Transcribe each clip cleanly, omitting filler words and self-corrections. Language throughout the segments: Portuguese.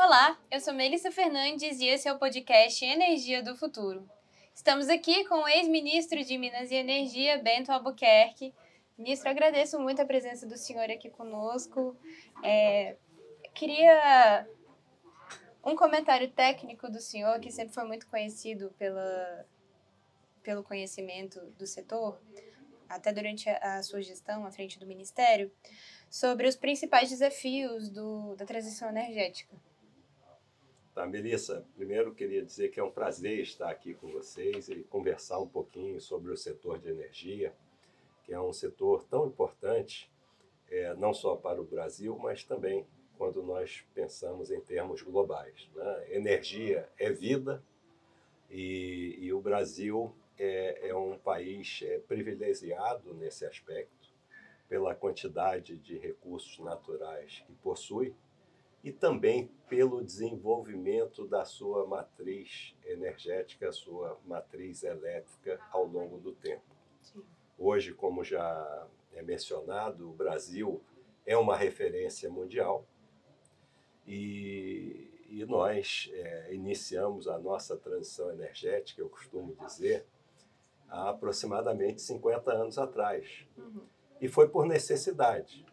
Olá, eu sou Melissa Fernandes e esse é o podcast Energia do Futuro. Estamos aqui com o ex-ministro de Minas e Energia, Bento Albuquerque. Ministro, agradeço muito a presença do senhor aqui conosco. Queria um comentário técnico do senhor, que sempre foi muito conhecido pelo conhecimento do setor, até durante a sua gestão à frente do Ministério, sobre os principais desafios da transição energética. Tá, Melissa, primeiro queria dizer que é um prazer estar aqui com vocês e conversar um pouquinho sobre o setor de energia, que é um setor tão importante, não só para o Brasil, mas também quando nós pensamos em termos globais, né? Energia é vida e o Brasil é um país privilegiado nesse aspecto, pela quantidade de recursos naturais que possui, e também pelo desenvolvimento da sua matriz energética, sua matriz elétrica ao longo do tempo. Sim. Hoje, como já é mencionado, o Brasil é uma referência mundial e nós iniciamos a nossa transição energética, eu costumo dizer, há aproximadamente 50 anos atrás. E foi por necessidade.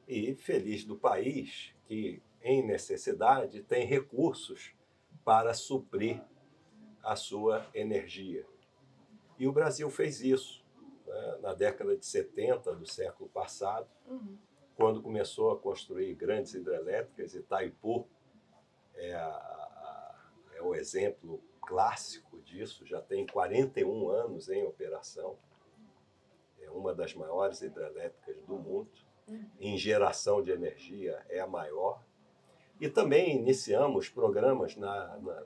E feliz do país que, em necessidade, tem recursos para suprir a sua energia. E o Brasil fez isso, né, na década de 70 do século passado, quando começou a construir grandes hidrelétricas. Itaipu é o exemplo clássico disso, já tem 41 anos em operação, é uma das maiores hidrelétricas do mundo. Em geração de energia é a maior. E também iniciamos programas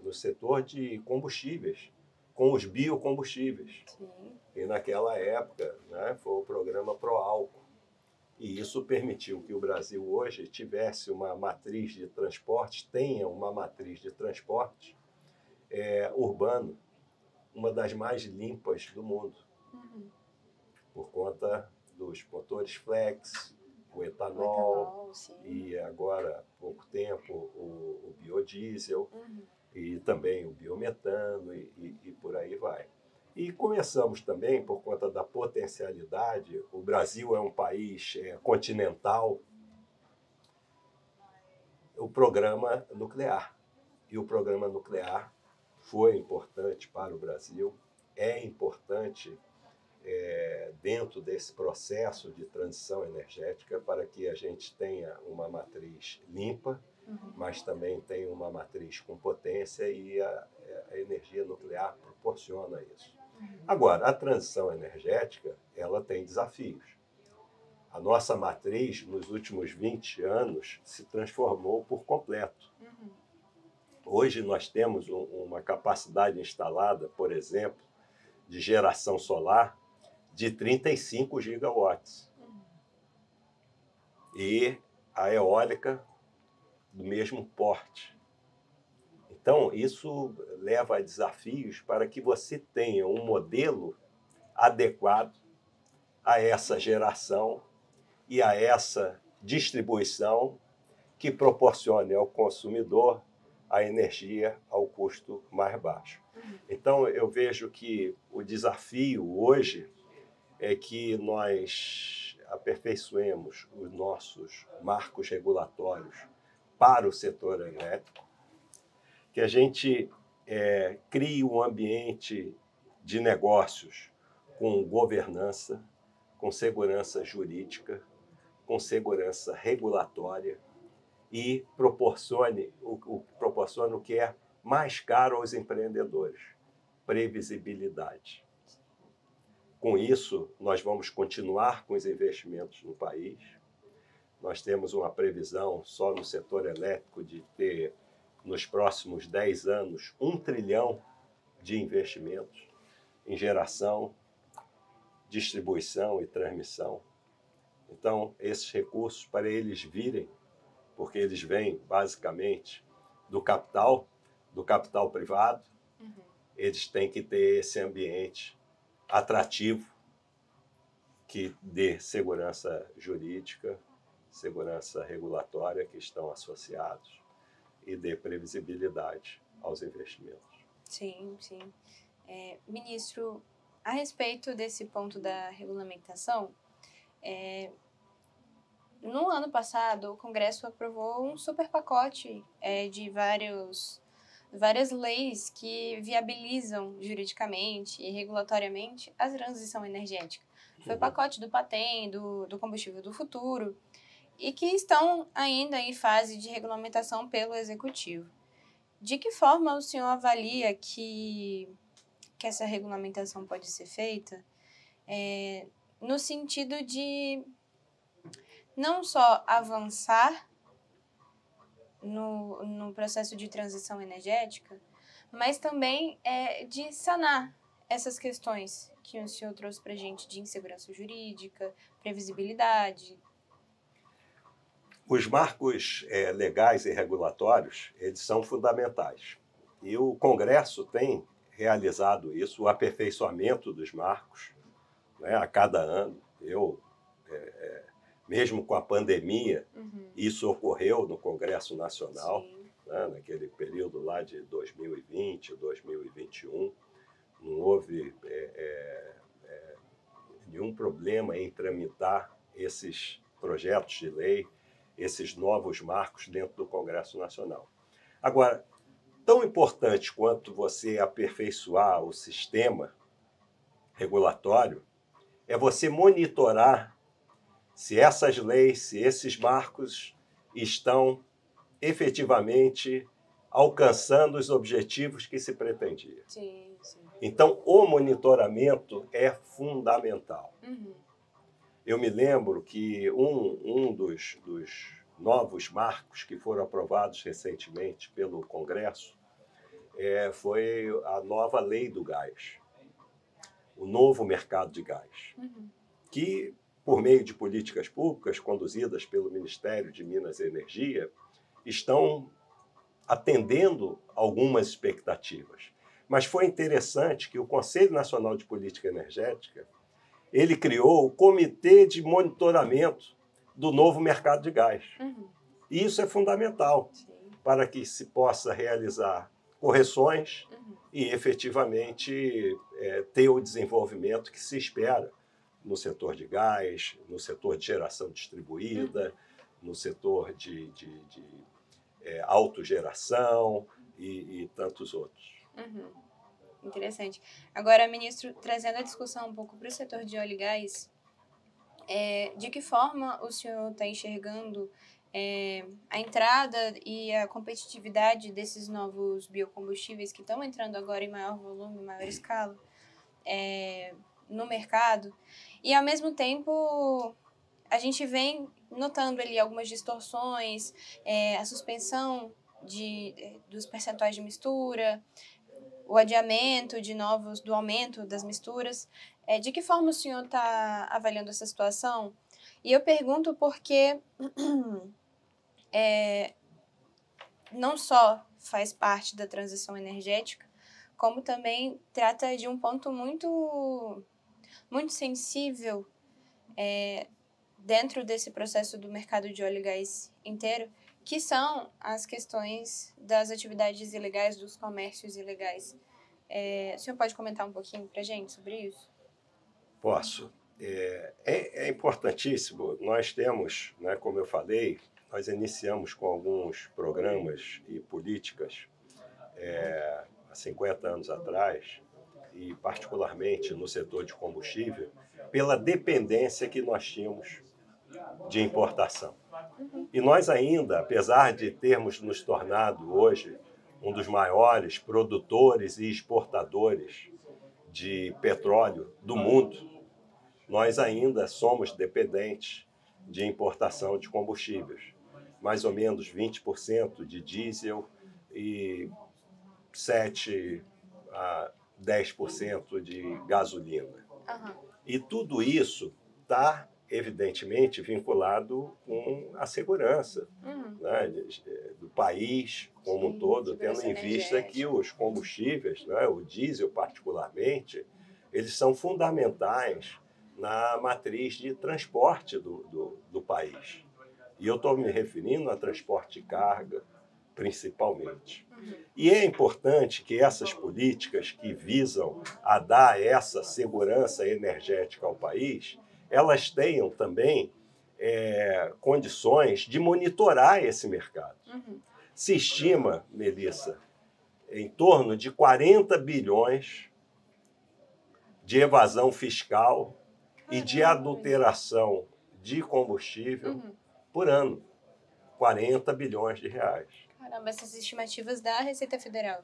no setor de combustíveis, com os biocombustíveis. Sim. E naquela época, né, foi o programa Proálcool. E isso permitiu que o Brasil hoje tivesse uma matriz de transportes, tenha uma matriz de transportes urbano, uma das mais limpas do mundo, por conta dos motores flex, o etanol, e agora, há pouco tempo, o biodiesel, e também o biometano, e por aí vai. E começamos também, por conta da potencialidade, o Brasil é um país continental, o programa nuclear. E o programa nuclear foi importante para o Brasil, é importante dentro desse processo de transição energética para que a gente tenha uma matriz limpa, mas também tenha uma matriz com potência, e a energia nuclear proporciona isso. Agora, a transição energética, ela tem desafios. A nossa matriz, nos últimos 20 anos, se transformou por completo. Hoje nós temos uma capacidade instalada, por exemplo, de geração solar de 35 gigawatts. E a eólica do mesmo porte. Então, isso leva a desafios para que você tenha um modelo adequado a essa geração e a essa distribuição que proporcione ao consumidor a energia ao custo mais baixo. Então, eu vejo que o desafio hoje é que nós aperfeiçoemos os nossos marcos regulatórios para o setor elétrico, que a gente crie um ambiente de negócios com governança, com segurança jurídica, com segurança regulatória, e proporcione o que é mais caro aos empreendedores: previsibilidade. Com isso, nós vamos continuar com os investimentos no país. Nós temos uma previsão só no setor elétrico de ter, nos próximos 10 anos, 1 trilhão de investimentos em geração, distribuição e transmissão. Então, esses recursos, para eles virem, porque eles vêm basicamente do capital privado, eles têm que ter esse ambiente atrativo que dê segurança jurídica, segurança regulatória, que estão associados. e dê previsibilidade aos investimentos. Sim, sim. Ministro, a respeito desse ponto da regulamentação, no ano passado, o Congresso aprovou um super pacote de várias leis que viabilizam juridicamente e regulatoriamente a transição energética. Foi o pacote do Patem, do combustível do futuro, e que estão ainda em fase de regulamentação pelo Executivo. De que forma o senhor avalia que essa regulamentação pode ser feita no sentido de não só avançar no processo de transição energética, mas também de sanar essas questões que o senhor trouxe para a gente de insegurança jurídica, previsibilidade? Os marcos legais e regulatórios, eles são fundamentais. E o Congresso tem realizado isso, o aperfeiçoamento dos marcos, né, a cada ano. Mesmo com a pandemia, isso ocorreu no Congresso Nacional, né, naquele período lá de 2020, 2021. Não houve nenhum problema em tramitar esses projetos de lei, esses novos marcos dentro do Congresso Nacional. Agora, tão importante quanto você aperfeiçoar o sistema regulatório é você monitorar se essas leis, se esses marcos estão efetivamente alcançando os objetivos que se pretendia. Sim, sim. Então, o monitoramento é fundamental. Eu me lembro que um dos novos marcos que foram aprovados recentemente pelo Congresso foi a nova lei do gás, o novo mercado de gás, que, por meio de políticas públicas conduzidas pelo Ministério de Minas e Energia, estão atendendo algumas expectativas. Mas foi interessante que o Conselho Nacional de Política Energética ele criou o Comitê de Monitoramento do novo mercado de gás. E isso é fundamental para que se possa realizar correções e efetivamente ter o desenvolvimimento que se espera no setor de gás, no setor de geração distribuída, no setor de autogeração e tantos outros. Interessante. Agora, ministro, trazendo a discussão um pouco para o setor de óleo e gás, de que forma o senhor está enxergando a entrada e a competitividade desses novos biocombustíveis que estão entrando agora em maior volume, em maior escala no mercado? E, ao mesmo tempo, a gente vem notando ali algumas distorções, a suspensão dos percentuais de mistura, o adiamento do aumento das misturas. De que forma o senhor está avaliando essa situação? E eu pergunto porque não só faz parte da transição energética, como também trata de um ponto muito, muito sensível dentro desse processo do mercado de óleo e gás inteiro, que são as questões das atividades ilegais, dos comércios ilegais. O senhor pode comentar um pouquinho para a gente sobre isso? Posso. É importantíssimo. Nós temos, né, como eu falei, nós iniciamos com alguns programas e políticas há 50 anos atrás, e particularmente no setor de combustível, pela dependência que nós tínhamos de importação. E nós ainda, apesar de termos nos tornado hoje um dos maiores produtores e exportadores de petróleo do mundo, nós ainda somos dependentes de importação de combustíveis. Mais ou menos 20% de diesel e 7 a 10% de gasolina. E tudo isso está, evidentemente, vinculado com a segurança né, do país como um todo, tendo em vista que os combustíveis, né, o diesel particularmente, eles são fundamentais na matriz de transporte do país. E eu estou me referindo a transporte de carga, principalmente. E é importante que essas políticas que visam a dar essa segurança energética ao país, elas tenham também condições de monitorar esse mercado. Se estima, Melissa, em torno de 40 bilhões de evasão fiscal e de adulteração de combustível por ano. 40 bilhões de reais. Caramba, essas estimativas da Receita Federal.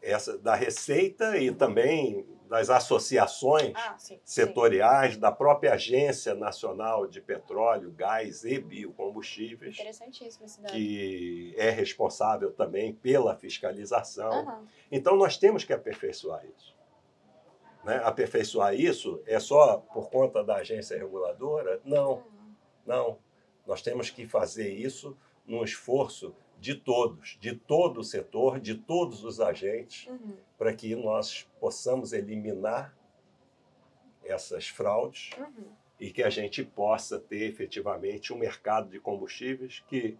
Essa da Receita e também das associações sim. setoriais, da própria Agência Nacional de Petróleo, Gás e Biocombustíveis, interessantíssimo esse dado, que é responsável também pela fiscalização. Então, nós temos que aperfeiçoar isso. Né? Aperfeiçoar isso é só por conta da agência reguladora? Não, não. Nós temos que fazer isso num esforço de todos, de todo o setor, de todos os agentes, para que nós possamos eliminar essas fraudes e que a gente possa ter efetivamente um mercado de combustíveis que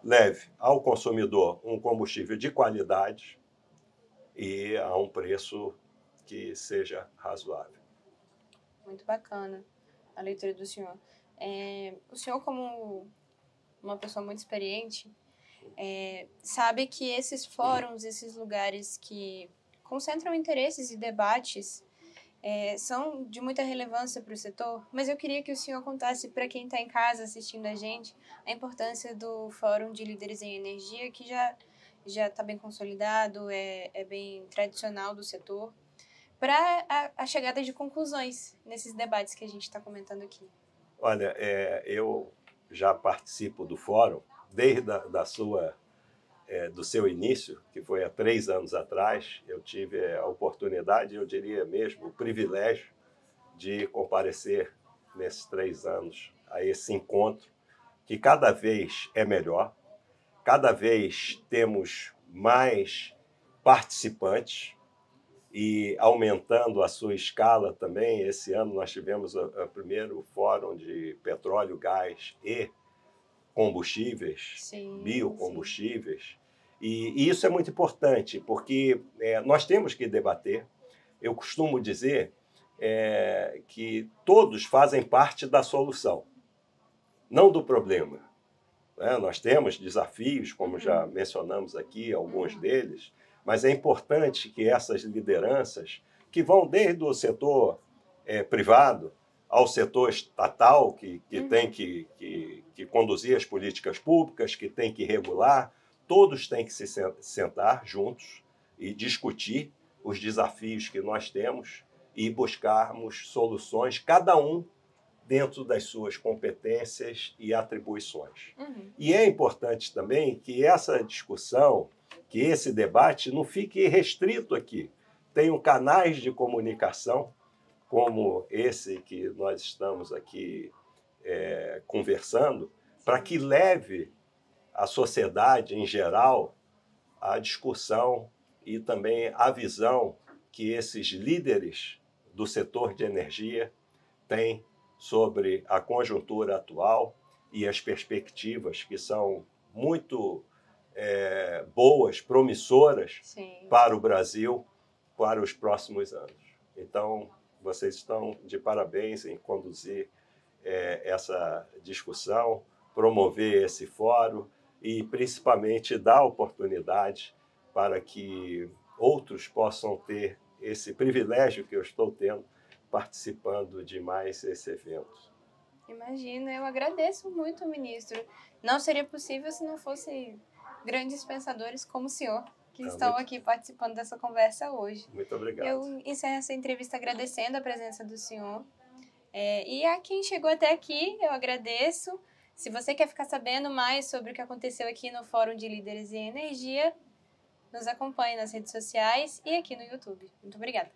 leve ao consumidor um combustível de qualidade e a um preço que seja razoável. Muito bacana a leitura do senhor. O senhor, como uma pessoa muito experiente, sabe que esses fóruns, esses lugares que concentram interesses e debates são de muita relevância para o setor, mas eu queria que o senhor contasse para quem está em casa assistindo a gente a importância do Fórum de Líderes em Energia, que já está bem consolidado, é bem tradicional do setor, para a chegada de conclusões nesses debates que a gente está comentando aqui. Olha, eu já participo do fórum desde do seu início, que foi há 3 anos atrás. Eu tive a oportunidade, eu diria mesmo, o privilégio de comparecer nesses 3 anos a esse encontro, que cada vez é melhor, cada vez temos mais participantes, e aumentando a sua escala também. Esse ano nós tivemos o primeiro fórum de petróleo, gás e combustíveis, biocombustíveis. E isso é muito importante, porque nós temos que debater. Eu costumo dizer que todos fazem parte da solução, não do problema. Nós temos desafios, como já mencionamos aqui, alguns deles, mas é importante que essas lideranças, que vão desde o setor privado ao setor estatal, que tem que conduzir as políticas públicas, que tem que regular, todos têm que se sentar juntos e discutir os desafios que nós temos e buscarmos soluções, cada um dentro das suas competências e atribuições. E é importante também que essa discussão, que esse debate não fique restrito aqui. Tenham canais de comunicação, como esse que nós estamos aqui conversando, para que leve a sociedade em geral a discussão e também a visão que esses líderes do setor de energia têm sobre a conjuntura atual e as perspectivas que são muito boas, promissoras para o Brasil, para os próximos anos. Então, vocês estão de parabéns em conduzir essa discussão, promover esse fórum e, principalmente, dar oportunidade para que outros possam ter esse privilégio que eu estou tendo participando de mais esse evento. Imagina, eu agradeço muito, ministro. Não seria possível se não fosse grandes pensadores como o senhor, que estão aqui participando dessa conversa hoje. Muito obrigado. Eu encerro essa entrevista agradecendo a presença do senhor. E a quem chegou até aqui, eu agradeço. Se você quer ficar sabendo mais sobre o que aconteceu aqui no Fórum de Líderes em Energia, nos acompanhe nas redes sociais e aqui no YouTube. Muito obrigada.